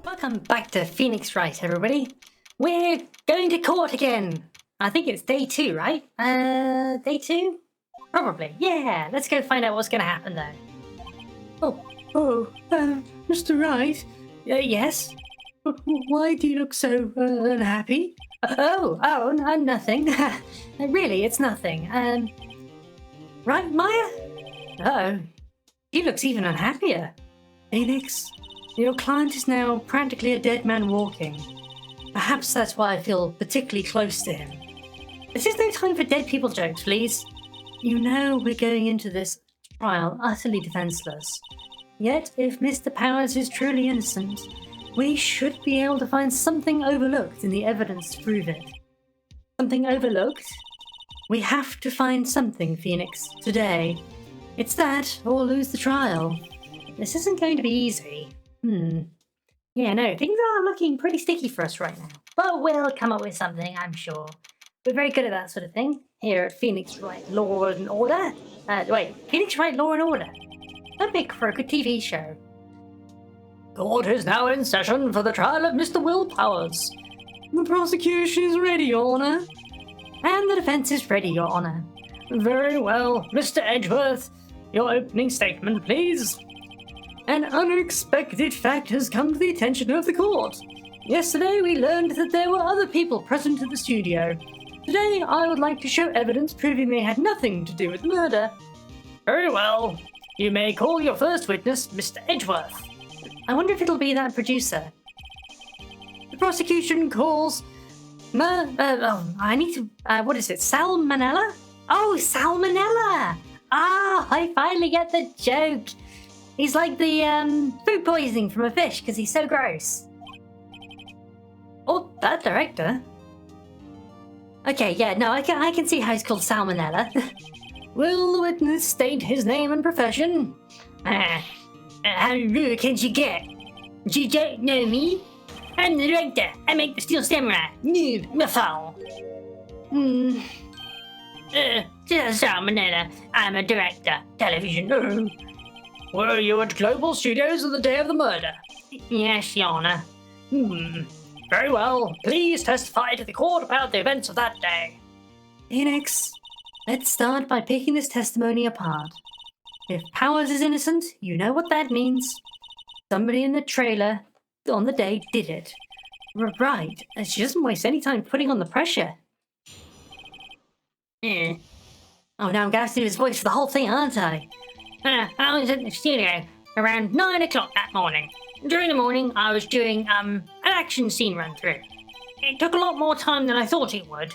Welcome back to Phoenix Wright, everybody. We're going to court again. I think it's day 2, right? Day 2? Probably. Yeah, let's go find out what's going to happen though. Mr. Wright? Yes? Why do you look so unhappy? Nothing. Really, it's nothing. Right, Maya? Oh, he looks even unhappier. Phoenix, your client is now practically a dead man walking. Perhaps that's why I feel particularly close to him. This is no time for dead people jokes, please. You know we're going into this trial utterly defenseless. Yet, if Mr. Powers is truly innocent, we should be able to find something overlooked in the evidence to prove it. Something overlooked? We have to find something, Phoenix, today. It's that, or lose the trial. This isn't going to be easy. Yeah, no, things are looking pretty sticky for us right now. But we'll come up with something, I'm sure. We're very good at that sort of thing here at Phoenix Wright Law and Order. Phoenix Wright Law and Order. That'd make for a good TV show. Court is now in session for the trial of Mr. Will Powers. The prosecution is ready, Your Honor. And the defense is ready, Your Honor. Very well. Mr. Edgeworth, your opening statement, please. An unexpected fact has come to the attention of the court. Yesterday we learned that there were other people present in the studio. Today I would like to show evidence proving they had nothing to do with the murder. Very well. You may call your first witness, Mr. Edgeworth. I wonder if it'll be that producer. The prosecution calls... what is it? Salmonella? Oh, salmonella! Ah, I finally get the joke. He's like the food poisoning from a fish because he's so gross. Oh, that director. Okay, yeah, no, I can see how he's called Salmonella. Will the witness state his name and profession? How rude can you get? You don't know me? I'm the director. I make the Steel Samurai. Noob, Mafal. Salmonella. I'm a director. Television. Were you at Global Studios on the day of the murder? Yes, Your Honor. Very well. Please testify to the court about the events of that day. Phoenix, let's start by picking this testimony apart. If Powers is innocent, you know what that means. Somebody in the trailer on the day did it. Right, and she doesn't waste any time putting on the pressure. Oh, now I'm going to have to do his voice for the whole thing, aren't I? I was at the studio around 9 o'clock that morning. During the morning, I was doing an action scene run through. It took a lot more time than I thought it would.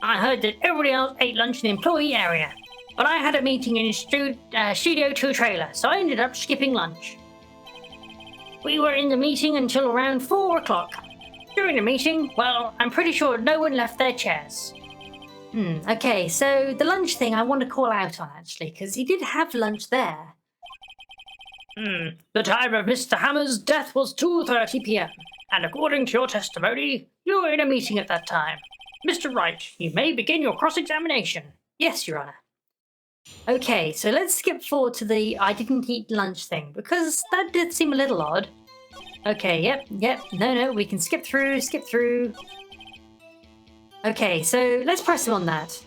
I heard that everybody else ate lunch in the employee area, but I had a meeting in Studio 2 trailer, so I ended up skipping lunch. We were in the meeting until around 4 o'clock. During the meeting, well, I'm pretty sure no one left their chairs. Okay, so the lunch thing I want to call out on, actually, because he did have lunch there. The time of Mr. Hammer's death was 2:30 p.m., and according to your testimony, you were in a meeting at that time. Mr. Wright, you may begin your cross-examination. Yes, Your Honor. Okay, so let's skip forward to the I didn't eat lunch thing, because that did seem a little odd. Okay, yep, no, we can skip through. Okay, so let's press him on that.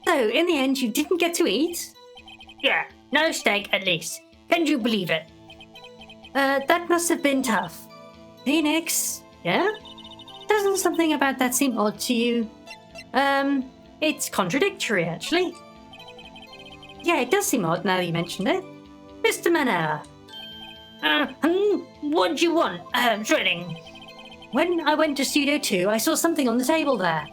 So, in the end, you didn't get to eat? Yeah, no steak at least. Can you believe it? That must have been tough. Phoenix, yeah? Doesn't something about that seem odd to you? It's contradictory, actually. Yeah, it does seem odd now that you mentioned it. Mr. Mania. What do you want? Shredding. When I went to Studio 2, I saw something on the table there.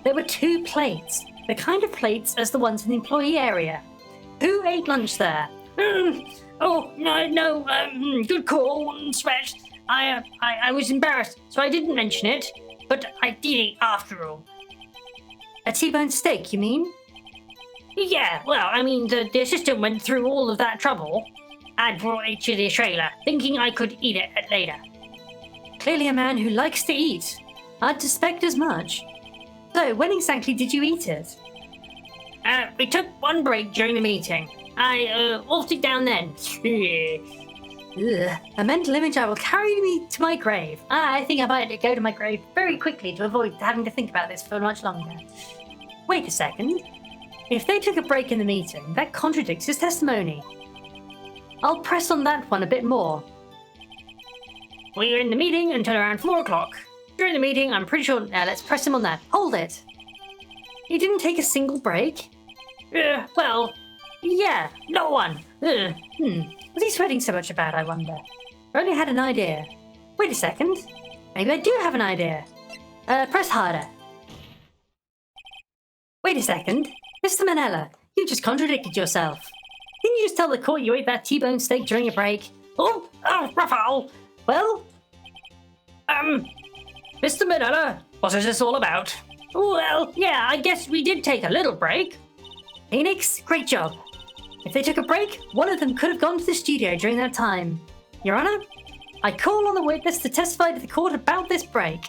There were 2 plates, the kind of plates as the ones in the employee area. Who ate lunch there? Good call, Sweat. I was embarrassed, so I didn't mention it, but I did eat after all. A T-bone steak, you mean? Yeah, well, I mean, the assistant went through all of that trouble and brought it to the trailer, thinking I could eat it later. Clearly a man who likes to eat. I'd suspect as much. So, when exactly did you eat it? We took one break during the meeting, I wolfed it down then. Ugh. A mental image I will carry me to my grave. I think I might go to my grave very quickly to avoid having to think about this for much longer. Wait a second. If they took a break in the meeting, that contradicts his testimony. I'll press on that one a bit more. We were in the meeting until around 4 o'clock. During the meeting, I'm pretty sure... let's press him on that. Hold it. He didn't take a single break? Well, yeah, not one. What's he sweating so much about, I wonder? I only had an idea. Wait a second. Maybe I do have an idea. Press harder. Wait a second. Mr. Manella, you just contradicted yourself. Didn't you just tell the court you ate that T-bone steak during a break? Oh, Raphael. Well, Mr. Manella, what is this all about? Well, yeah, I guess we did take a little break. Phoenix, great job. If they took a break, one of them could have gone to the studio during that time. Your Honor, I call on the witness to testify to the court about this break.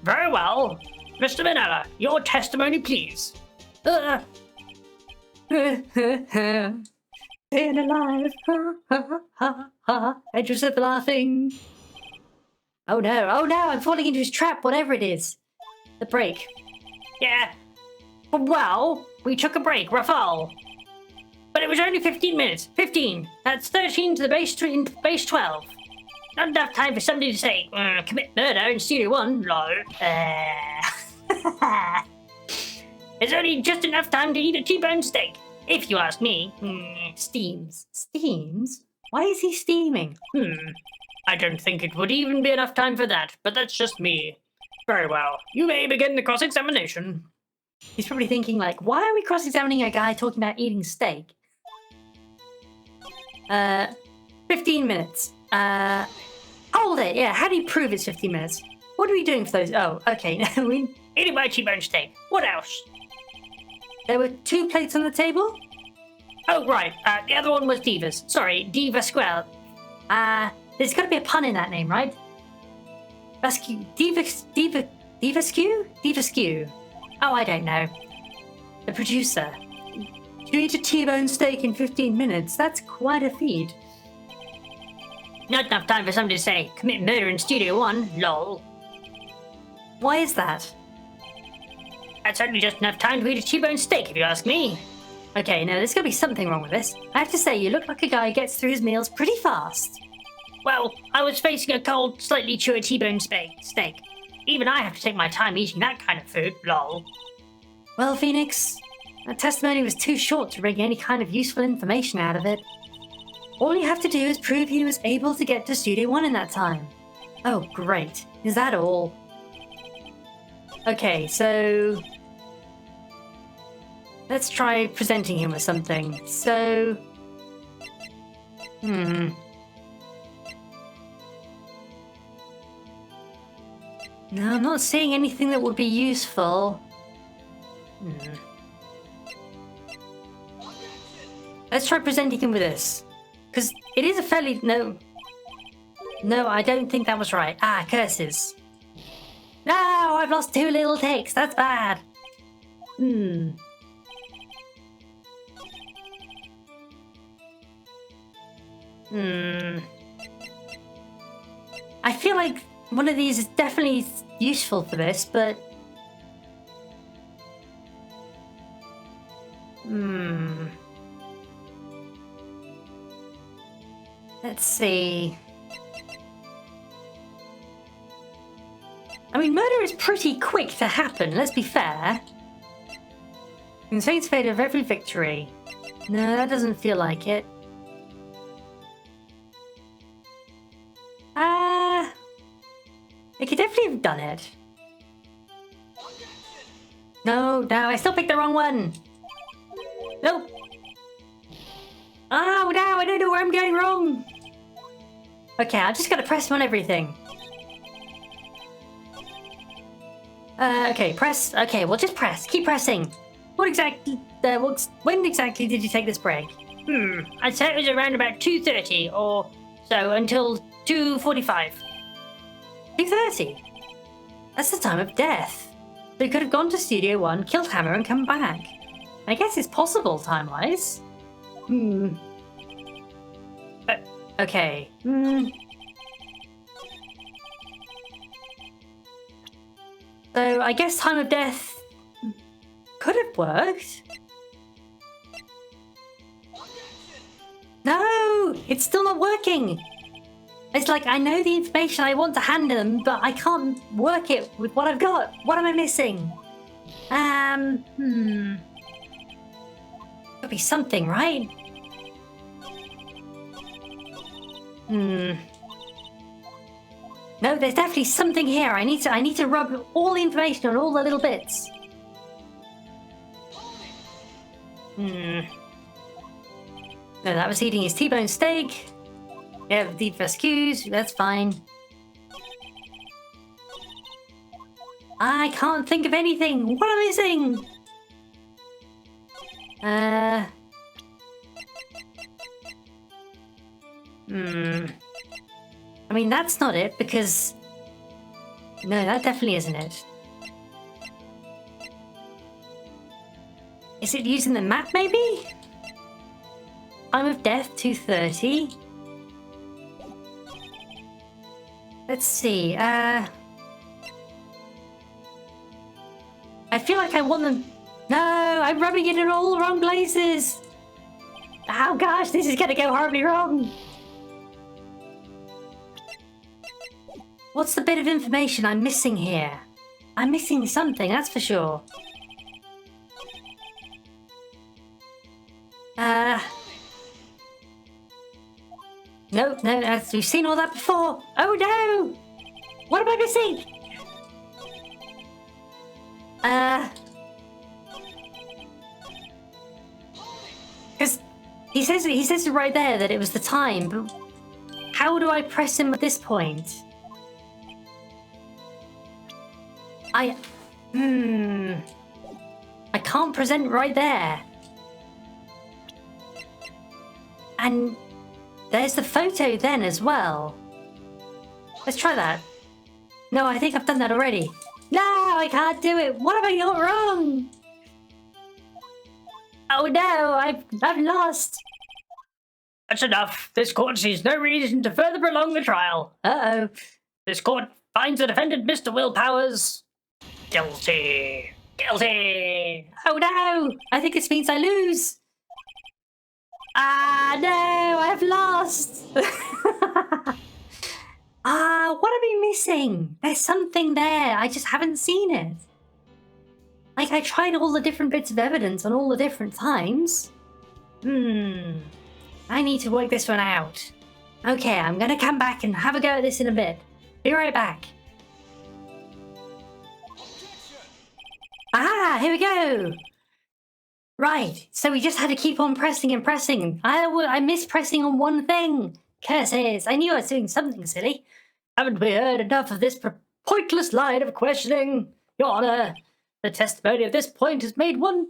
Very well. Mr. Manella, your testimony, please. Staying alive. Edges of laughing. Oh no, I'm falling into his trap, whatever it is. The break. Yeah. Well, we took a break, Raphael. But it was only 15 minutes. 15. That's 13 to the base 12. Not enough time for somebody to say, commit murder in Studio 1, lol. It's only just enough time to eat a T-bone steak, if you ask me. Steams. Steams? Why is he steaming? I don't think it would even be enough time for that, but that's just me. Very well. You may begin the cross-examination. He's probably thinking, like, why are we cross-examining a guy talking about eating steak? 15 minutes. Hold it, yeah, how do you prove it's 15 minutes? What are we doing for those? Oh, okay, eating my T-bone steak. What else? There were 2 plates on the table? Oh, right, the other one was Diva's. Sorry, Diva Square. There's gotta be a pun in that name, right? Divaskew? Oh, I don't know. The producer. To eat a T-bone steak in 15 minutes, that's quite a feat. Not enough time for somebody to say, commit murder in Studio 1, lol. Why is that? That's only just enough time to eat a T-bone steak, if you ask me. Okay, now there's gotta be something wrong with this. I have to say, you look like a guy who gets through his meals pretty fast. Well, I was facing a cold, slightly chewy T-bone steak. Even I have to take my time eating that kind of food, lol. Well, Phoenix, that testimony was too short to bring any kind of useful information out of it. All you have to do is prove he was able to get to Studio 1 in that time. Oh, great. Is that all? Okay, so... let's try presenting him with something. So... No, I'm not seeing anything that would be useful. Let's try presenting him with this. Because it is a fairly... No, I don't think that was right. Curses. No, I've lost 2 little takes. That's bad. I feel like one of these is definitely useful for this, but... Let's see... I mean, murder is pretty quick to happen, let's be fair. Contains fate of every victory. No, that doesn't feel like it. I could definitely have done it. No, I still picked the wrong one. Nope. Oh, no, I don't know where I'm going wrong. Okay, I just gotta press on everything. Okay, press. Okay, well, just press. Keep pressing. What exactly? When exactly did you take this break? I'd say it was around about 2:30 or so until 2:45. 2:30? That's the time of death. They could have gone to Studio 1, killed Hammer, and come back. I guess it's possible time-wise. Okay. So I guess time of death could have worked. No, it's still not working. It's like I know the information I want to hand them, but I can't work it with what I've got. What am I missing? Could be something, right? No, there's definitely something here. I need to rub all the information on all the little bits. No, that was eating his T-bone steak. Yeah, deep fescues, that's fine. I can't think of anything. What am I missing? I mean, that's not it, because... No, that definitely isn't it. Is it using the map, maybe? Time of death, 2:30. Let's see, I feel like I want them... No, I'm rubbing it in all the wrong places! Oh gosh, this is gonna go horribly wrong! What's the bit of information I'm missing here? I'm missing something, that's for sure. No, we've seen all that before. Oh no! What am I missing? Because he says it right there that it was the time, but how do I press him at this point? I can't present right there. And there's the photo then as well. Let's try that. No, I think I've done that already. No, I can't do it. What have I got wrong? Oh no, I've lost. That's enough. This court sees no reason to further prolong the trial. Uh-oh. This court finds the defendant, Mr. Will Powers, guilty. Guilty. Oh no, I think this means I lose. Ah, no, I've lost. What am I missing? There's something there. I just haven't seen it. Like, I tried all the different bits of evidence on all the different times. I need to work this one out. Okay, I'm gonna come back and have a go at this in a bit. Be right back. Here we go. Right, so we just had to keep on pressing and pressing. I missed pressing on one thing. Curses, I knew I was doing something silly. Haven't we heard enough of this pointless line of questioning? Your Honor, the testimony of this point has made one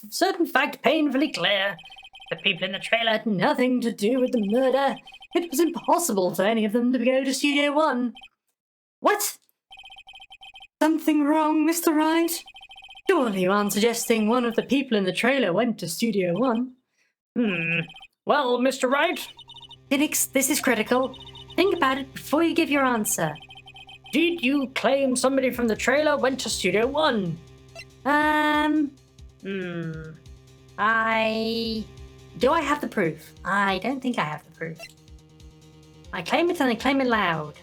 certain fact painfully clear. The people in the trailer had nothing to do with the murder. It was impossible for any of them to go to Studio One. What? Something wrong, Mr. Wright? Surely you aren't suggesting one of the people in the trailer went to Studio One? Well, Mr. Wright? Phoenix, this is critical. Think about it before you give your answer. Did you claim somebody from the trailer went to Studio One? Do I have the proof? I don't think I have the proof. I claim it and I claim it loud.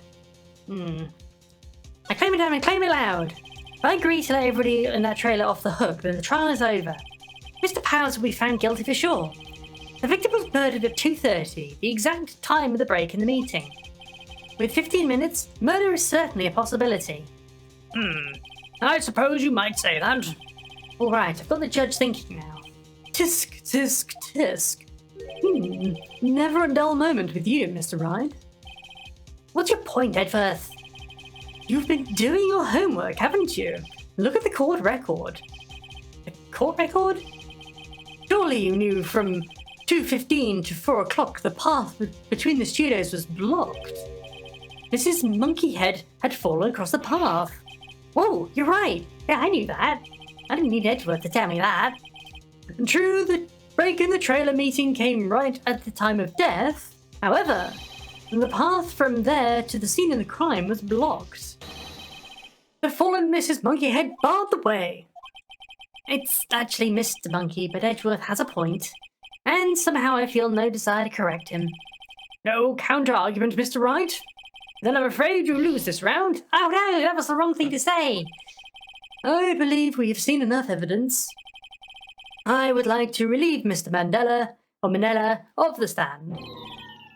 I claim it and I claim it loud. If I agree to let everybody in that trailer off the hook, then the trial is over. Mr. Powers will be found guilty for sure. The victim was murdered at 2:30, the exact time of the break in the meeting. With 15 minutes, murder is certainly a possibility. I suppose you might say that. All right, I've got the judge thinking now. Tisk, tisk, tisk. Never a dull moment with you, Mr. Wright. What's your point, Edworth? You've been doing your homework, haven't you? Look at the court record. The court record? Surely you knew from 2:15 to 4 o'clock the path between the studios was blocked. Mrs. Monkeyhead had fallen across the path. Whoa, you're right. Yeah, I knew that. I didn't need Edgeworth to tell me that. True, the break in the trailer meeting came right at the time of death. However, the path from there to the scene of the crime was blocked. The fallen Mrs. Monkeyhead barred the way. It's actually Mr. Monkey, but Edgeworth has a point. And somehow I feel no desire to correct him. No counter-argument, Mr. Wright? Then I'm afraid you lose this round. Oh no, that was the wrong thing to say. I believe we have seen enough evidence. I would like to relieve Mr. Mandela, or Manella, of the stand.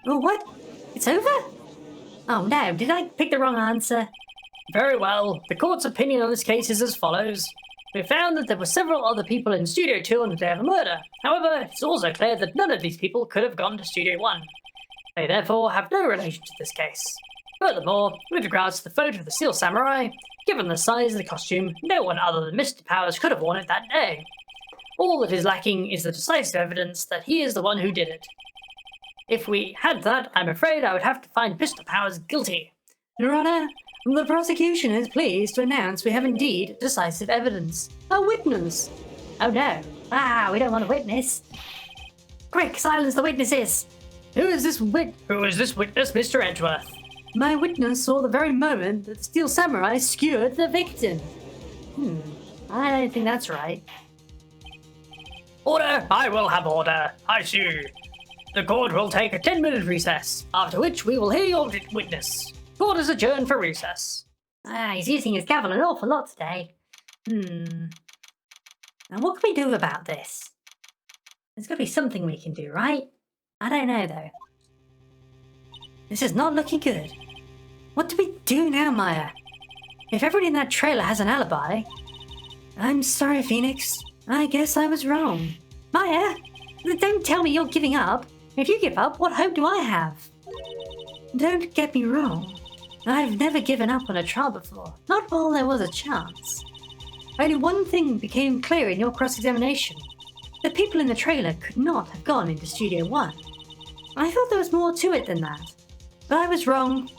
Oh, what? It's over? Oh no, did I pick the wrong answer? Very well. The court's opinion on this case is as follows. We found that there were several other people in Studio 2 on the day of the murder. However, it's also clear that none of these people could have gone to Studio 1. They therefore have no relation to this case. Furthermore, with regards to the photo of the Steel Samurai, given the size of the costume, no one other than Mr. Powers could have worn it that day. All that is lacking is the decisive evidence that he is the one who did it. If we had that, I'm afraid I would have to find Mr. Powers guilty. Your Honor, the prosecution is pleased to announce we have indeed decisive evidence. A witness! Oh no. We don't want a witness. Quick, silence the witnesses! Who is this witness, Mr. Edgeworth? My witness saw the very moment that the Steel Samurai skewered the victim. I don't think that's right. Order! I will have order. I see. The court will take a 10-minute recess, after which we will hear your witness. Court is adjourned for recess. He's using his gavel an awful lot today. Now what can we do about this? There's got to be something we can do, right? I don't know, though. This is not looking good. What do we do now, Maya? If everybody in that trailer has an alibi... I'm sorry, Phoenix. I guess I was wrong. Maya, don't tell me you're giving up. If you give up, what hope do I have? Don't get me wrong. I've never given up on a trial before. Not while there was a chance. Only one thing became clear in your cross-examination. The people in the trailer could not have gone into Studio 1. I thought there was more to it than that. But I was wrong.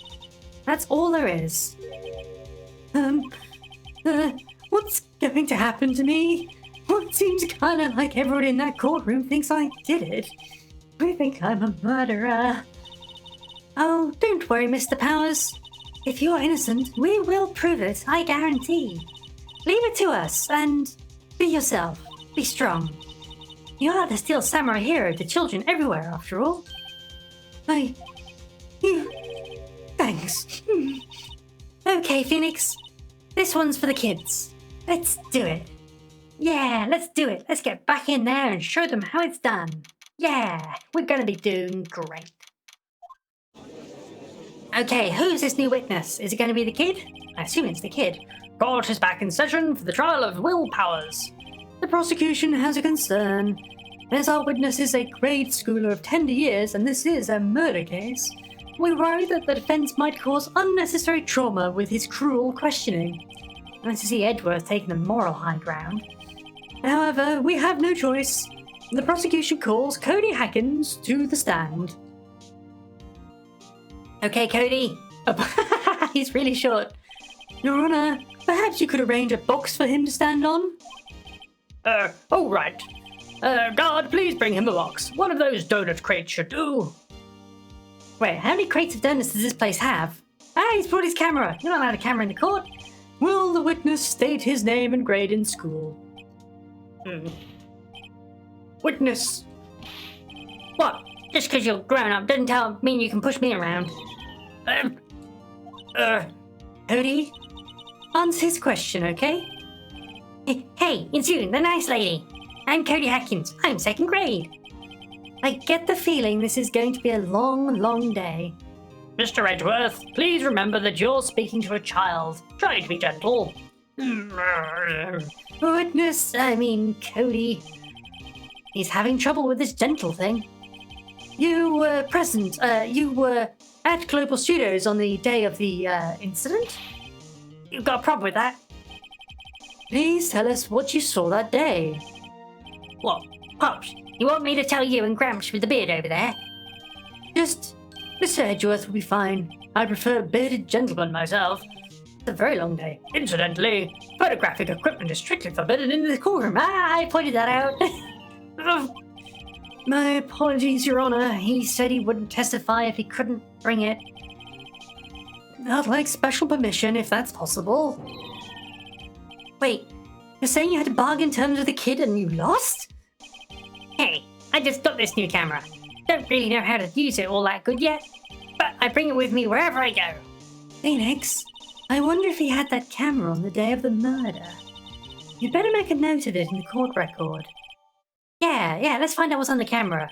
That's all there is. What's going to happen to me? Well, it seems kind of like everyone in that courtroom thinks I did it. We think I'm a murderer. Oh, don't worry, Mr. Powers. If you're innocent, we will prove it, I guarantee. Leave it to us, and be yourself. Be strong. You are the Steel Samurai hero to children everywhere, after all. Thanks. Okay, Phoenix. This one's for the kids. Let's do it. Yeah, let's do it. Let's get back in there and show them how it's done. Yeah, we're gonna be doing great. Okay, who's this new witness? Is it gonna be the kid? I assume it's the kid. Court is back in session for the trial of Will Powers. The prosecution has a concern. As our witness is a grade schooler of tender years and this is a murder case, we worry that the defense might cause unnecessary trauma with his cruel questioning. Nice to see Edgeworth taking the moral high ground. However, we have no choice. The prosecution calls Cody Hackins to the stand. Okay, Cody. He's really short. Your Honor, perhaps you could arrange a box for him to stand on? Oh, right. Guard, please bring him a box. One of those donut crates should do. Wait, how many crates of donuts does this place have? He's brought his camera. You're not allowed a camera in the court. Will the witness state his name and grade in school? Witness. What? Just because you're grown up doesn't mean you can push me around. Cody? Answer his question, okay? Hey, it's you, the nice lady. I'm Cody Hackins. I'm second grade. I get the feeling this is going to be a long, long day. Mr. Edgeworth, please remember that you're speaking to a child. Try to be gentle. Witness, Cody. He's having trouble with this gentle thing. You were present, you were at Global Studios on the day of the, incident? You've got a problem with that? Please tell us what you saw that day. What? Pops, you want me to tell you and Gramps with the beard over there? Just, Mr. Edgeworth will be fine. I prefer bearded gentlemen myself. It's a very long day. Incidentally, photographic equipment is strictly forbidden in the courtroom. I pointed that out. My apologies, Your Honor. He said he wouldn't testify if he couldn't bring it. I'd like special permission if that's possible. Wait, you're saying you had to bargain terms with the kid and you lost? Hey, I just got this new camera. Don't really know how to use it all that good yet, but I bring it with me wherever I go. Phoenix, I wonder if he had that camera on the day of the murder. You'd better make a note of it in the court record. Yeah, let's find out what's on the camera.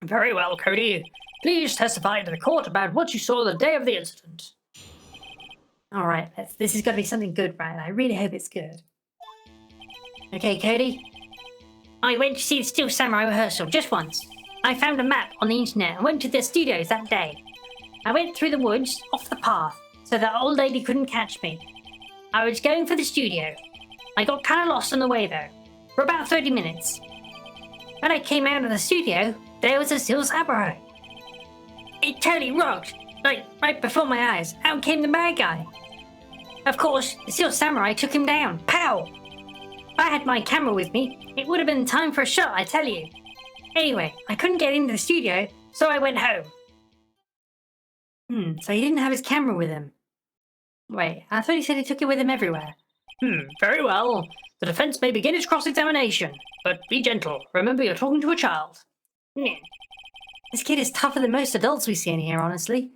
Very well, Cody. Please testify to the court about what you saw the day of the incident. Alright, this has got to be something good, right? I really hope it's good. Okay, Cody. I went to see the Steel Samurai rehearsal just once. I found a map on the internet and went to the studios that day. I went through the woods, off the path, so that old lady couldn't catch me. I was going for the studio. I got kind of lost on the way though, for about 30 minutes. When I came out of the studio, there was a Steel Samurai. It totally rocked, like right before my eyes. Out came the bad guy. Of course, the Steel Samurai took him down. Pow! If I had my camera with me, it would have been time for a shot, I tell you. Anyway, I couldn't get into the studio, so I went home. So he didn't have his camera with him. Wait, I thought he said he took it with him everywhere. Very well. The defense may begin its cross-examination, but be gentle. Remember, you're talking to a child. This kid is tougher than most adults we see in here, honestly.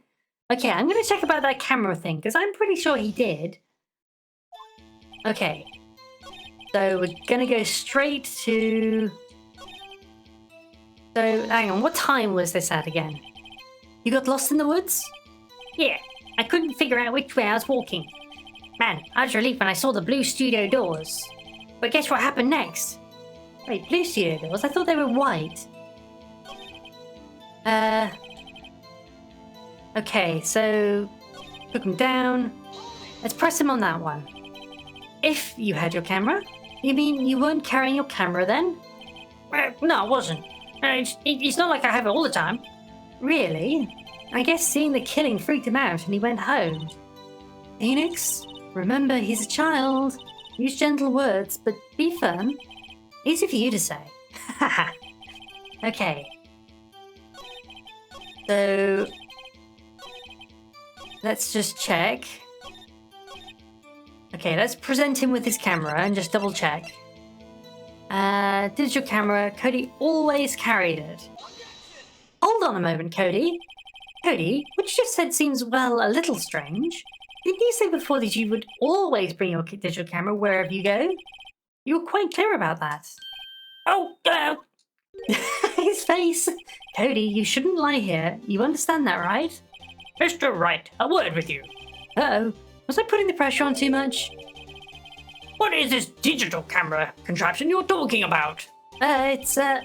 Okay, I'm going to check about that camera thing, because I'm pretty sure he did. Okay. So, we're going to go straight to... So, hang on, what time was this at again? You got lost in the woods? Yeah, I couldn't figure out which way I was walking. Man, I was relieved when I saw the blue studio doors. But guess what happened next? Wait, blue studio doors? I thought they were white. Okay, so... Hook them down. Let's press him on that one. If you had your camera? You mean you weren't carrying your camera then? No, I wasn't. It's not like I have it all the time. Really? I guess seeing the killing freaked him out and he went home. Phoenix, remember he's a child. Use gentle words, but be firm. Easy for you to say. Okay. So... Let's just check. Okay, let's present him with his camera and just double check. Digital camera, Cody always carried it. Hold on a moment, Cody. Cody, what you just said seems, well, a little strange. Didn't you say before that you would always bring your digital camera wherever you go? You were quite clear about that. Oh, his face. Cody, you shouldn't lie here. You understand that, right? Mr. Wright, a word with you. Uh-oh. Was I putting the pressure on too much? What is this digital camera contraption you're talking about? It's a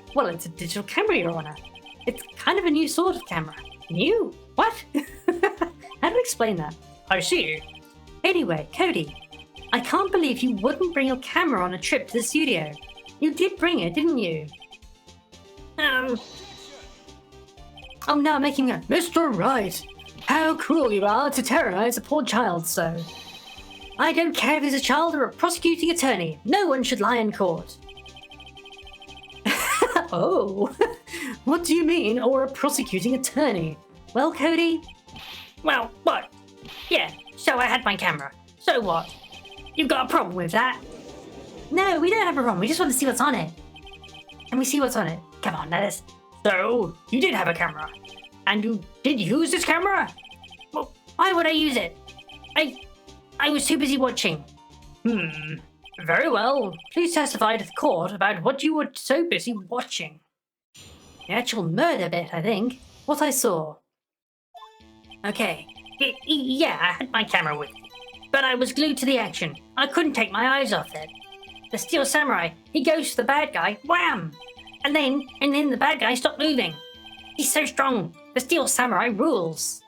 digital camera, Your Honor. It's kind of a new sort of camera. New? What? How do I explain that? I see. Anyway, Cody, I can't believe you wouldn't bring your camera on a trip to the studio. You did bring it, didn't you? Oh no, I'm making a... Mr. Wright, how cruel you are to terrorize a poor child so. I don't care if he's a child or a prosecuting attorney. No one should lie in court. Oh, what do you mean, or a prosecuting attorney? Well, Cody? Well, what? Yeah, so I had my camera. So what? You've got a problem with that? No, we don't have a problem. We just want to see what's on it. Can we see what's on it? Come on, let us. So, you did have a camera. And you did use this camera? Well, why would I use it? I was too busy watching. Very well. Please testify to the court about what you were so busy watching. The actual murder bit, I think. What I saw. Okay. Yeah, I had my camera with me. But I was glued to the action. I couldn't take my eyes off it. The Steel Samurai, he goes to the bad guy. Wham! And then the bad guy stopped moving. He's so strong. The Steel Samurai rules.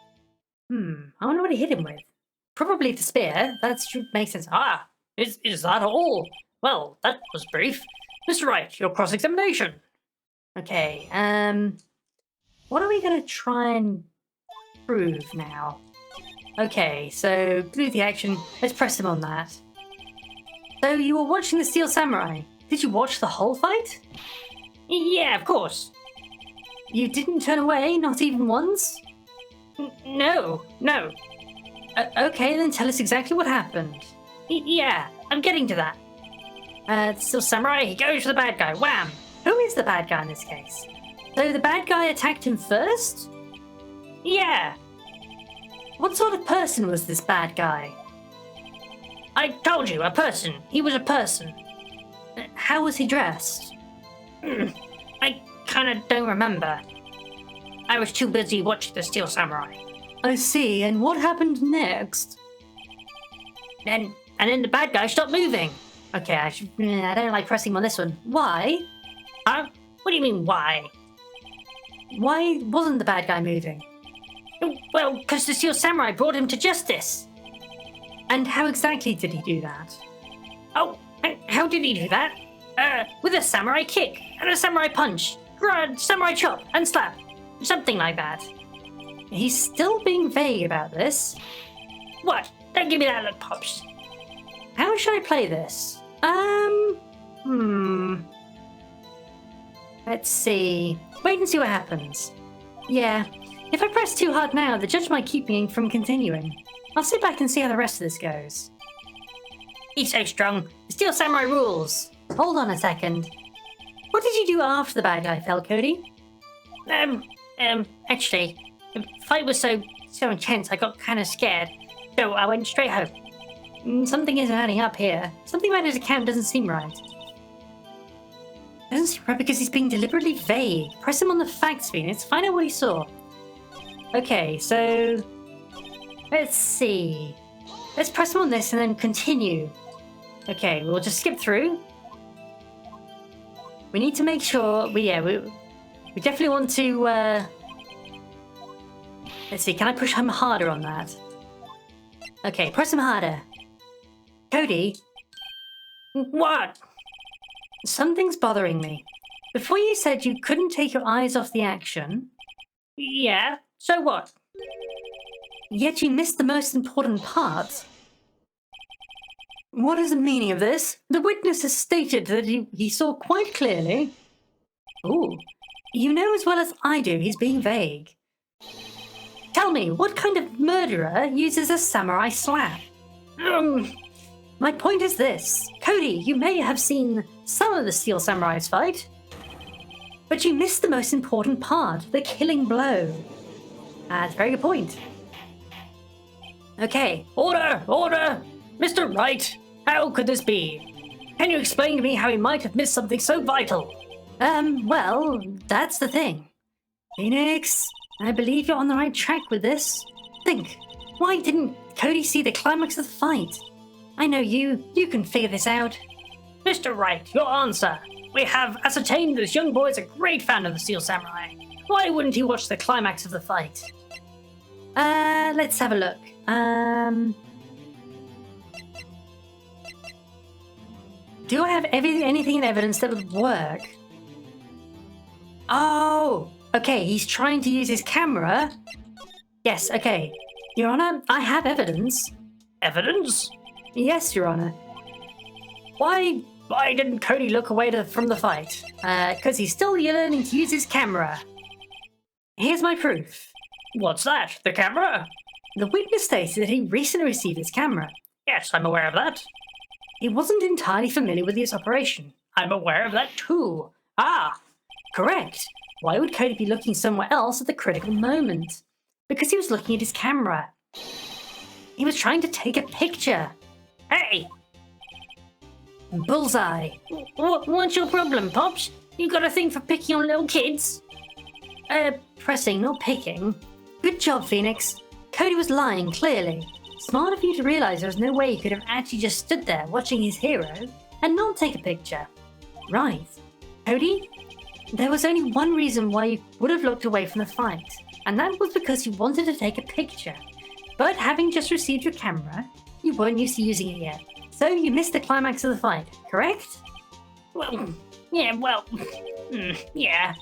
I wonder what he hit him with. Probably the spear. That should make sense. Ah, is that all? Well, that was brief. Mr. Wright, your cross-examination. Okay, what are we going to try and prove now? Okay, so glue the action. Let's press him on that. So you were watching the Steel Samurai. Did you watch the whole fight? Yeah, of course. You didn't turn away, not even once? No. Okay, then tell us exactly what happened. Yeah, I'm getting to that. Still samurai, he goes for the bad guy. Wham! Who is the bad guy in this case? So the bad guy attacked him first? Yeah, What sort of person was this bad guy? I told you, a person. He was a person. How was he dressed? I kinda don't remember. I was too busy watching the Steel Samurai. I see, and what happened next? And then the bad guy stopped moving. Okay, I don't like pressing on this one. Why? Huh? What do you mean, why? Why wasn't the bad guy moving? Well, because the Steel Samurai brought him to justice. And how exactly did he do that? Oh, how did he do that? With a samurai kick, and a samurai punch, or a samurai chop and slap. Something like that. He's still being vague about this. What? Don't give me that look, Pops. How should I play this? Let's see. Wait and see what happens. Yeah, if I press too hard now, the judge might keep me from continuing. I'll sit back and see how the rest of this goes. He's so strong. The Steel Samurai rules. Hold on a second. What did you do after the bad guy fell, Cody? Actually, the fight was so intense, I got kind of scared. So I went straight home. Something isn't adding up here. Something about his account doesn't seem right. Doesn't seem right because he's being deliberately vague. Press him on the facts, Phoenix. Find out what he saw. Okay, so... let's see. Let's press him on this and then continue. Okay, we'll just skip through. We need to make sure... we definitely want to... let's see, can I push him harder on that? Okay, press him harder. Cody? What? Something's bothering me. Before you said you couldn't take your eyes off the action. Yeah, so what? Yet you missed the most important part. What is the meaning of this? The witness has stated that he saw quite clearly. Ooh, you know as well as I do he's being vague. Tell me, what kind of murderer uses a samurai slap? My point is this. Cody, you may have seen some of the Steel Samurai's fight, but you missed the most important part, the killing blow. That's a very good point. Okay. Order! Mr. Wright, how could this be? Can you explain to me how he might have missed something so vital? Well, that's the thing. Phoenix, I believe you're on the right track with this. Think, why didn't Cody see the climax of the fight? I know you can figure this out. Mr. Wright, your answer. We have ascertained that this young boy is a great fan of the Steel Samurai. Why wouldn't he watch the climax of the fight? Let's have a look. Do I have anything in evidence that would work? Oh, okay, he's trying to use his camera. Yes, okay. Your Honor, I have evidence. Evidence? Yes, Your Honor. Why didn't Cody look away from the fight? Because he's still learning to use his camera. Here's my proof. What's that? The camera? The witness stated that he recently received his camera. Yes, I'm aware of that. He wasn't entirely familiar with its operation. I'm aware of that too. Ah, correct. Why would Cody be looking somewhere else at the critical moment? Because he was looking at his camera. He was trying to take a picture. Hey! Bullseye. What's your problem, Pops? You got a thing for picking on little kids? Pressing, not picking. Good job, Phoenix. Cody was lying, clearly. Smart of you to realize there was no way he could have actually just stood there watching his hero and not take a picture. Right. Cody, there was only one reason why you would have looked away from the fight, and that was because you wanted to take a picture. But having just received your camera, you weren't used to using it yet. So you missed the climax of the fight, correct? Yeah. Yeah.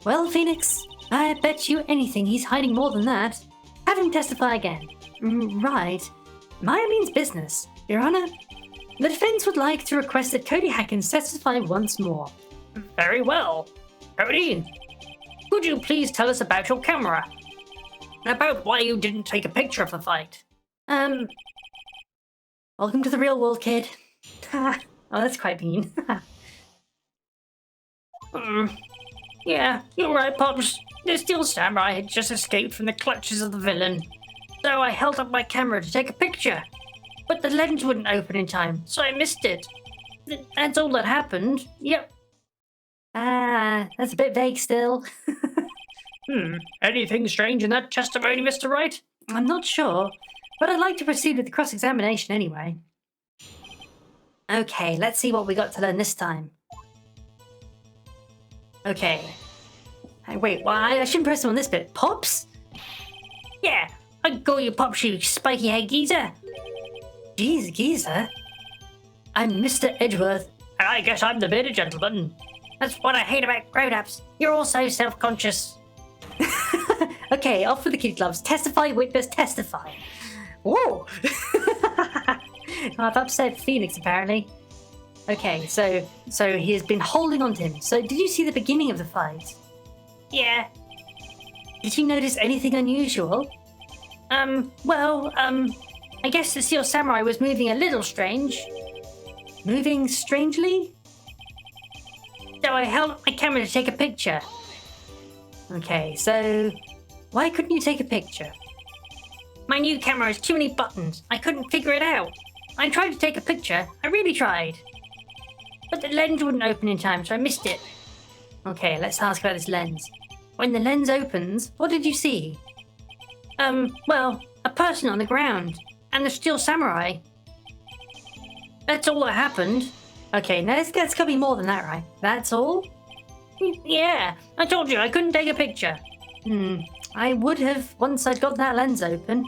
Well, Phoenix, I bet you anything he's hiding more than that. Have him testify again. Right. Maya means business, Your Honor. The defense would like to request that Cody Hackins testify once more. Very well. Cody, could you please tell us about your camera? About why you didn't take a picture of the fight? Welcome to the real world, kid. Oh, that's quite mean. Yeah, you're right, Pops. The Steel Samurai had just escaped from the clutches of the villain. So I held up my camera to take a picture. But the lens wouldn't open in time, so I missed it. That's all that happened. Yep. That's a bit vague still. Anything strange in that testimony, Mr. Wright? I'm not sure, but I'd like to proceed with the cross-examination anyway. Okay, let's see what we got to learn this time. Okay. Hey, wait, I shouldn't press him on this bit. Pops? Yeah, I call you Pops, you spiky head geezer. Jeez, geezer. I'm Mr. Edgeworth. I guess I'm the bearded gentleman. That's what I hate about grown-ups. You're all so self-conscious. Okay, off with the kid gloves. Testify, witness, testify. Whoa! I've upset Phoenix, apparently. Okay, so he has been holding on to him. So did you see the beginning of the fight? Yeah. Did you notice anything unusual? I guess the Steel Samurai was moving a little strange. Moving strangely? So I held up my camera to take a picture. Okay, so why couldn't you take a picture? My new camera has too many buttons. I couldn't figure it out. I tried to take a picture. I really tried. But the lens wouldn't open in time, so I missed it. Okay, let's ask about this lens. When the lens opens, what did you see? A person on the ground. And the Steel Samurai. That's all that happened. Okay, now it's gotta be more than that, right? That's all? Yeah, I told you I couldn't take a picture. I would have once I'd got that lens open.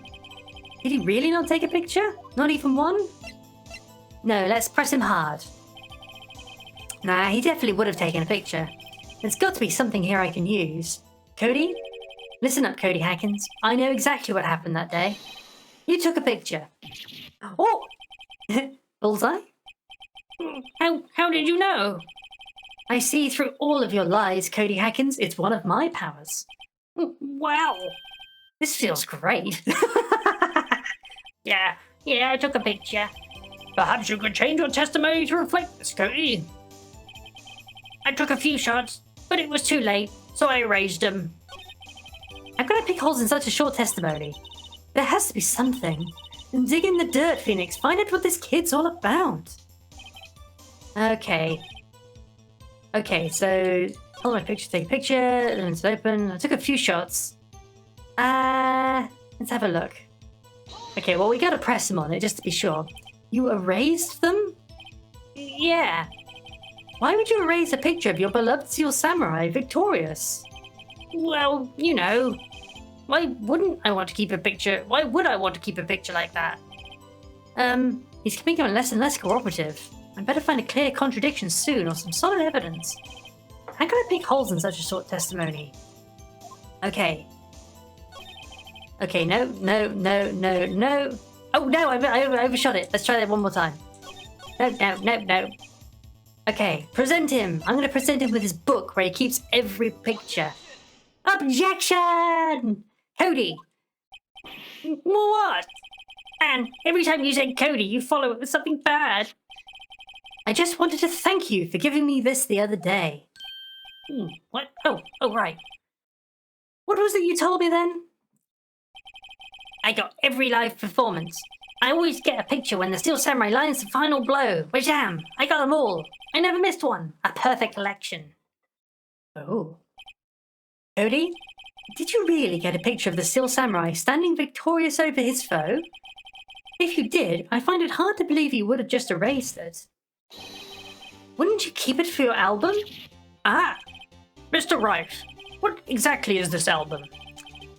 Did he really not take a picture? Not even one? No, let's press him hard. Nah, he definitely would have taken a picture. There's got to be something here I can use. Cody? Listen up, Cody Hackins. I know exactly what happened that day. You took a picture. Oh! Bullseye? How did you know? I see through all of your lies, Cody Hackins. It's one of my powers. Wow. This feels great. Yeah, I took a picture. Perhaps you could change your testimony to reflect this, Cody. I took a few shots, but it was too late, so I erased them. How could I pick holes in such a short testimony? There has to be something. Then dig in the dirt, Phoenix. Find out what this kid's all about. Okay, so hold my picture, take a picture, and it's open. I took a few shots. Let's have a look. Okay, well, we gotta press them on it just to be sure. You erased them? Yeah. Why would you erase a picture of your beloved Steel Samurai victorious? Well, you know. Why wouldn't I want to keep a picture? Why would I want to keep a picture like that? He's becoming less and less cooperative. I better find a clear contradiction soon or some solid evidence. How can I pick holes in such a short testimony? Okay, no. Oh, no, I overshot it. Let's try that one more time. No. Okay, present him. I'm going to present him with his book where he keeps every picture. Objection! Cody! What? Man, every time you say Cody, you follow it with something bad. I just wanted to thank you for giving me this the other day. What? Oh, right. What was it you told me then? I got every live performance. I always get a picture when the Steel Samurai lands the final blow. Wajam! I got them all. I never missed one. A perfect collection. Oh. Cody, did you really get a picture of the Steel Samurai standing victorious over his foe? If you did, I find it hard to believe you would have just erased it. Wouldn't you keep it for your album? Ah, Mr. Wright, what exactly is this album?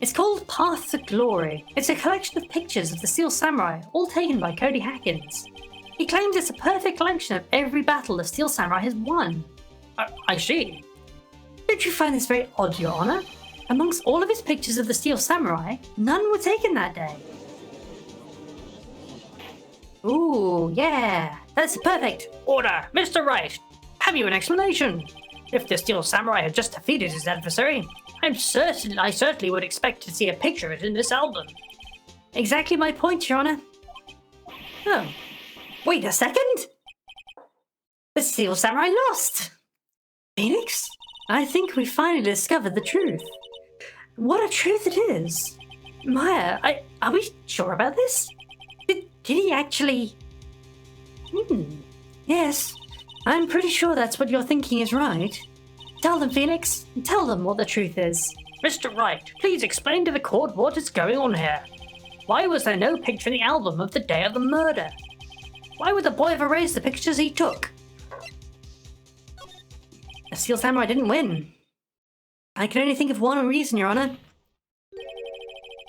It's called Path to Glory. It's a collection of pictures of the Steel Samurai, all taken by Cody Hackins. He claims it's a perfect collection of every battle the Steel Samurai has won. I see. Don't you find this very odd, Your Honor? Amongst all of his pictures of the Steel Samurai, none were taken that day. Ooh, yeah, that's perfect. Order, Mr. Wright. Have you an explanation? If the Steel Samurai had just defeated his adversary, I certainly would expect to see a picture of it in this album. Exactly my point, Your Honor. Oh, wait a second! The Steel Samurai lost! Phoenix, I think we finally discovered the truth. What a truth it is! Maya, are we sure about this? Did he actually... Yes, I'm pretty sure that's what you're thinking is right. Tell them, Phoenix. Tell them what the truth is. Mr. Wright, please explain to the court what is going on here. Why was there no picture in the album of the day of the murder? Why would the boy have erased the pictures he took? The Steel Samurai didn't win. I can only think of one reason, Your Honor.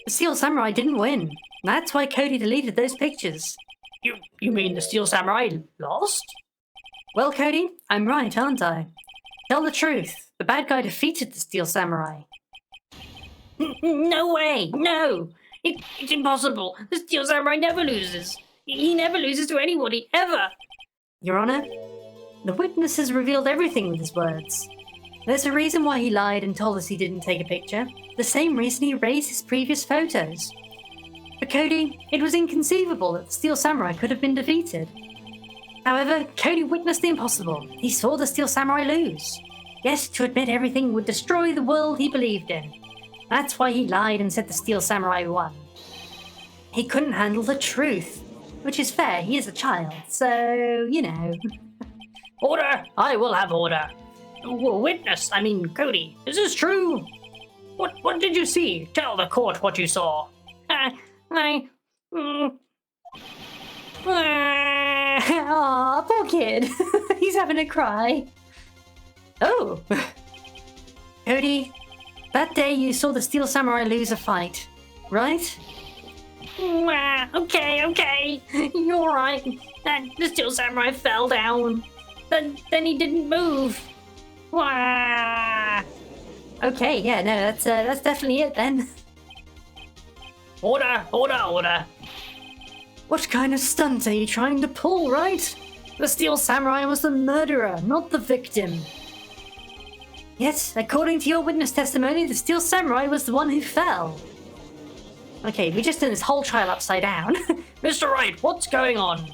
The Steel Samurai didn't win. That's why Cody deleted those pictures. You mean the Steel Samurai lost? Well, Cody, I'm right, aren't I? Tell the truth. The bad guy defeated the Steel Samurai. No way! No! It's impossible! The Steel Samurai never loses! He never loses to anybody, ever! Your Honor, the witnesses revealed everything with his words. There's a reason why he lied and told us he didn't take a picture. The same reason he erased his previous photos. For Cody, it was inconceivable that the Steel Samurai could have been defeated. However, Cody witnessed the impossible. He saw the Steel Samurai lose. Yes, to admit everything would destroy the world he believed in. That's why he lied and said the Steel Samurai won. He couldn't handle the truth. Which is fair, he is a child, so, you know. Order! I will have order. Witness, Cody, is this true? What did you see? Tell the court what you saw. Aw, poor kid. He's having a cry. Oh. Cody, that day you saw the Steel Samurai lose a fight, right? Okay. You're right. The Steel Samurai fell down. Then he didn't move. Okay, yeah, no, that's definitely it then. Order! What kind of stunt are you trying to pull, Wright? The Steel Samurai was the murderer, not the victim. Yes, according to your witness testimony, the Steel Samurai was the one who fell. Okay, we just turned this whole trial upside down. Mr. Wright, what's going on?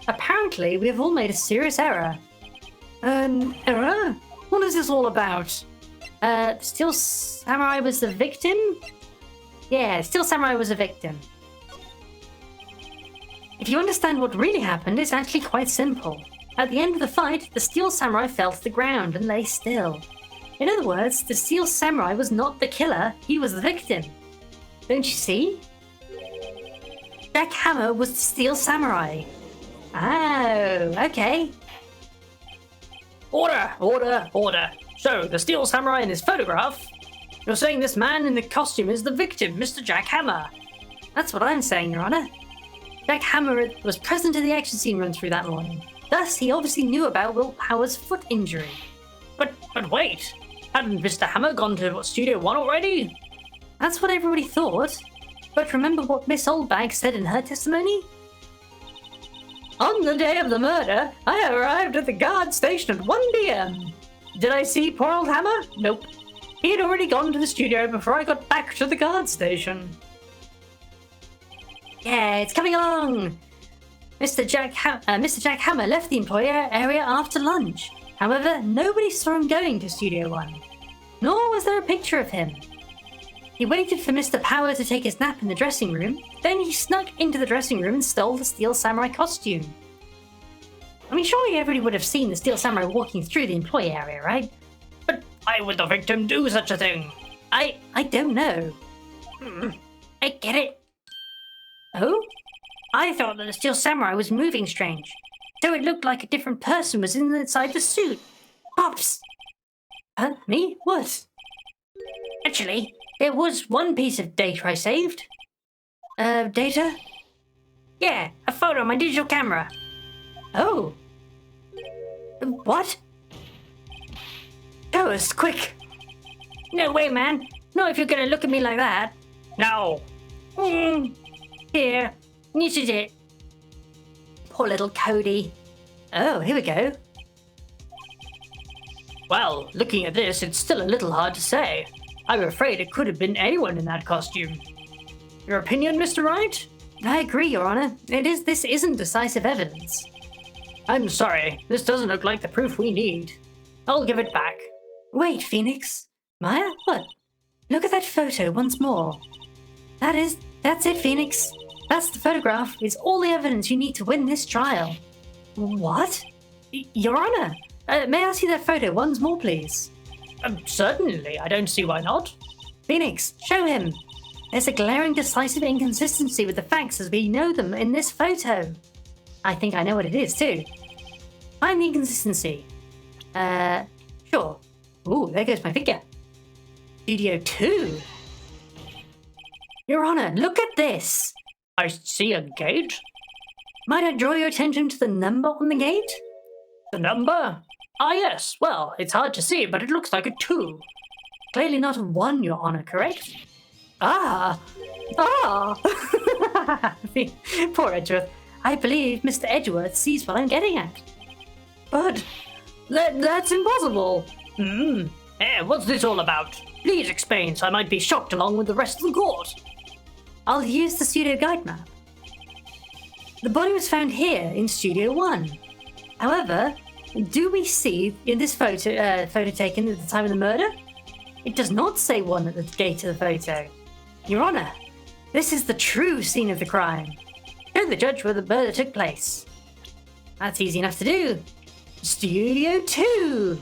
Apparently, we have all made a serious error. Error? What is this all about? The Steel Samurai was the victim? Yeah, Steel Samurai was a victim. If you understand what really happened, it's actually quite simple. At the end of the fight, the Steel Samurai fell to the ground and lay still. In other words, the Steel Samurai was not the killer, he was the victim. Don't you see? Jack Hammer was the Steel Samurai. Oh, okay. Order. So, the Steel Samurai in this photograph? You're saying this man in the costume is the victim, Mr. Jack Hammer? That's what I'm saying, Your Honor. Jack Hammer was present at the action scene run through that morning. Thus, he obviously knew about Will Power's foot injury. But wait, hadn't Mr. Hammer gone to Studio One already? That's what everybody thought. But remember what Miss Oldbag said in her testimony? On the day of the murder, I arrived at the guard station at 1 p.m. Did I see poor old Hammer? Nope. He had already gone to the studio before I got back to the guard station. Yeah, it's coming along! Mr. Jack Hammer left the employee area after lunch. However, nobody saw him going to Studio One. Nor was there a picture of him. He waited for Mr. Power to take his nap in the dressing room, then he snuck into the dressing room and stole the Steel Samurai costume. Surely everybody would have seen the Steel Samurai walking through the employee area, right? But why would the victim do such a thing? I don't know. I get it. Oh? I thought that the Steel Samurai was moving strange, so it looked like a different person was inside the suit. Pops! Me? What? Actually, there was one piece of data I saved. Data? Yeah, a photo on my digital camera. Oh. What? Show us, quick! No way, man. Not if you're gonna look at me like that. No. Here. This is it. Poor little Cody. Oh, here we go. Well, looking at this, it's still a little hard to say. I'm afraid it could have been anyone in that costume. Your opinion, Mr. Wright? I agree, Your Honor. This isn't decisive evidence. I'm sorry, this doesn't look like the proof we need. I'll give it back. Wait, Phoenix. Maya? What? Look at that photo once more. That's it, Phoenix. That's the photograph. It's all the evidence you need to win this trial. What? Your Honor, may I see that photo once more, please? Certainly, I don't see why not. Phoenix, show him. There's a glaring decisive inconsistency with the facts as we know them in this photo. I think I know what it is, too. Find the inconsistency. Sure. Ooh, there goes my figure. Studio 2. Your Honor, look at this. I see a gate. Might I draw your attention to the number on the gate? The number? Ah, yes. Well, it's hard to see, but it looks like a 2. Clearly not a 1, Your Honor, correct? Ah! Poor Edgeworth. I believe Mr. Edgeworth sees what I'm getting at. But that's impossible. What's this all about? Please explain so I might be shocked along with the rest of the court. I'll use the studio guide map. The body was found here in Studio 1. However, do we see in this photo taken at the time of the murder? It does not say 1 at the gate of the photo. Your Honor, this is the true scene of the crime. Show the judge where the murder took place. That's easy enough to do. Studio 2!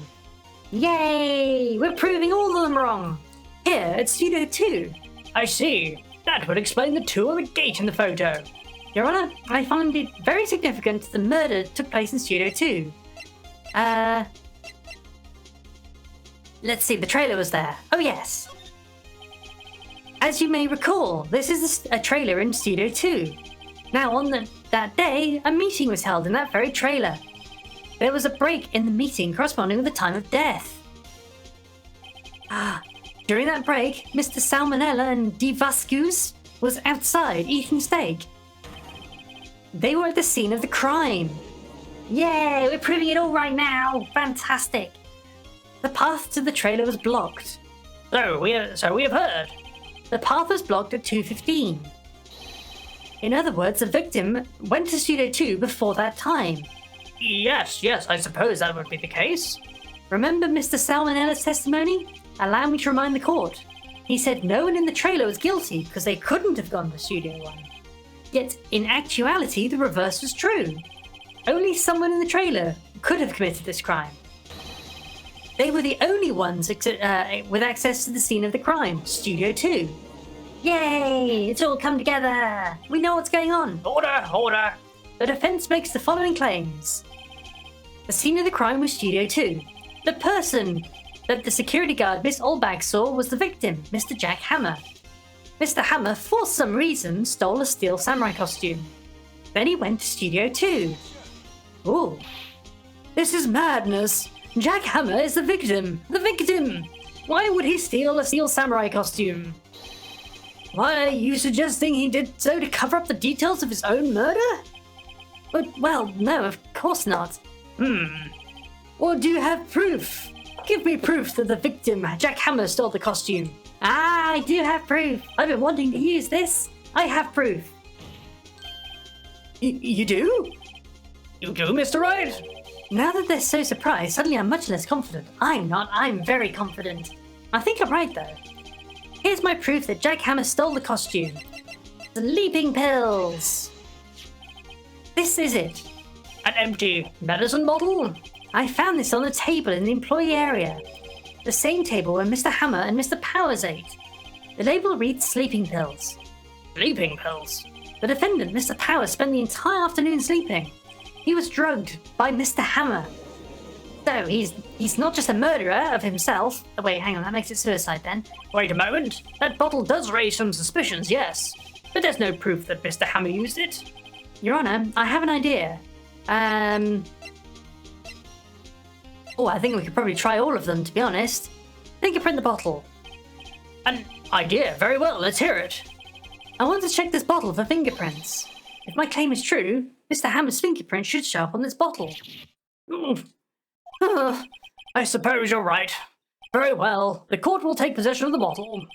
Yay! We're proving all of them wrong. Here at Studio 2. I see. That would explain the 2 on the gate in the photo. Your Honor, I find it very significant the murder took place in Studio 2. Let's see, the trailer was there. Oh yes. As you may recall, this is a trailer in Studio 2. Now on that day, a meeting was held in that very trailer. There was a break in the meeting corresponding with the time of death. During that break, Mr. Salmonella and Divascus was outside eating steak. They were at the scene of the crime. Yay, we're proving it all right now. Fantastic. The path to the trailer was blocked. So we have heard. The path was blocked at 2:15. In other words, the victim went to Studio 2 before that time. Yes, I suppose that would be the case. Remember Mr. Salmonella's testimony? Allow me to remind the court. He said no one in the trailer was guilty because they couldn't have gone to Studio 1. Yet, in actuality, the reverse was true. Only someone in the trailer could have committed this crime. They were the only ones with access to the scene of the crime, Studio 2. Yay! It's all come together! We know what's going on! Order! The defense makes the following claims. The scene of the crime was Studio 2. The person that the security guard Miss Olbach saw was the victim, Mr. Jack Hammer. Mr. Hammer, for some reason, stole a steel samurai costume. Then he went to Studio 2. Ooh. This is madness! Jack Hammer is the victim! The victim! Why would he steal a steel samurai costume? Why are you suggesting he did so to cover up the details of his own murder? But, well, no, of course not. Or do you have proof? Give me proof that the victim, Jack Hammer, stole the costume. I do have proof. I've been wanting to use this. I have proof. You do? You do, Mr. Wright? Now that they're so surprised, suddenly I'm much less confident. I'm not. I'm very confident. I think I'm right, though. Here's my proof that Jack Hammer stole the costume. Sleeping pills. This is it. An empty medicine bottle? I found this on a table in the employee area. The same table where Mr. Hammer and Mr. Powers ate. The label reads sleeping pills. Sleeping pills? The defendant, Mr. Powers, spent the entire afternoon sleeping. He was drugged by Mr. Hammer. So he's not just a murderer of himself. Oh, wait, hang on, that makes it suicide then. Wait a moment. That bottle does raise some suspicions, yes. But there's no proof that Mr. Hammer used it. Your Honor, I have an idea. Oh, I think we could probably try all of them, to be honest. Fingerprint the bottle. An idea. Very well, let's hear it. I want to check this bottle for fingerprints. If my claim is true, Mr. Hammer's fingerprint should show up on this bottle. I suppose you're right. Very well, the court will take possession of the bottle.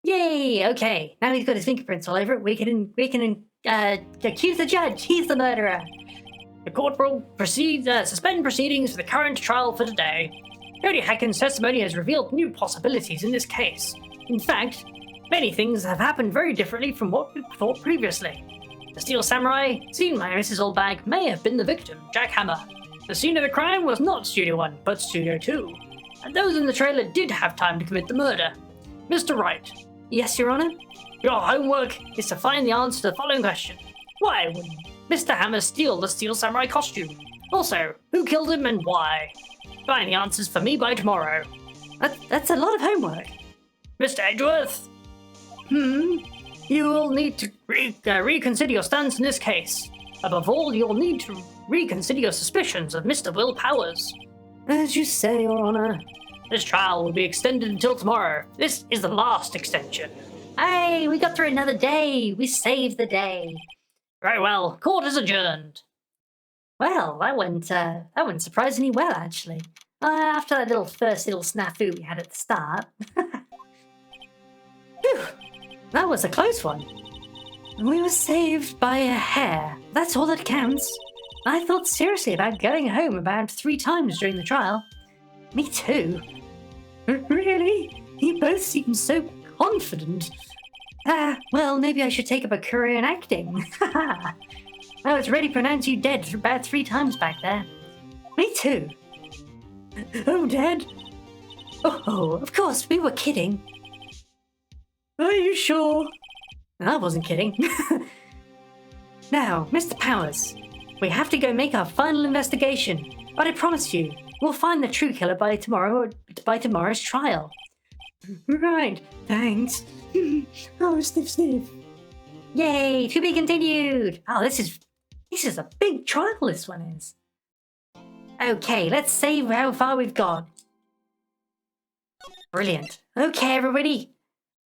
Yay! Okay, now he's got his fingerprints all over it. We can accuse the judge. He's the murderer. The court will suspend proceedings for the current trial for today. Cody Hacken's testimony has revealed new possibilities in this case. In fact, many things have happened very differently from what we thought previously. The Steel Samurai, seen by Mrs. Oldbag, may have been the victim, Jack Hammer. The scene of the crime was not Studio 1, but Studio 2. And those in the trailer did have time to commit the murder. Mr. Wright. Yes, Your Honor? Your homework is to find the answer to the following question. Why would Mr. Hammer steal the Steel Samurai costume? Also, who killed him and why? Find the answers for me by tomorrow. That's a lot of homework. Mr. Edgeworth? You will need to reconsider your stance in this case. Above all, you'll need to reconsider your suspicions of Mr. Will Powers. As you say, Your Honor. This trial will be extended until tomorrow. This is the last extension. Hey, we got through another day. We saved the day. Very well. Court is adjourned. Well, that went surprisingly well, actually. After that first little snafu we had at the start. Phew, that was a close one. We were saved by a hair. That's all that counts. I thought seriously about going home about 3 times during the trial. Me too. Really? You both seem so confident. Well, maybe I should take up a career in acting. I was ready to pronounce you dead about 3 times back there. Me too. Oh, dead? Oh, of course, we were kidding. Are you sure? I wasn't kidding. Now, Mr. Powers, we have to go make our final investigation, but I promise you, we'll find the true killer by tomorrow's trial. Right, thanks. Oh, sniff. Yay, to be continued. Oh, this is a big trial, this one is. Okay, let's see how far we've got. Brilliant. Okay, everybody.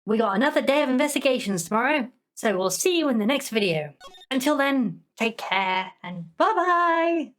We got another day of investigations tomorrow, so we'll see you in the next video. Until then, take care and bye-bye.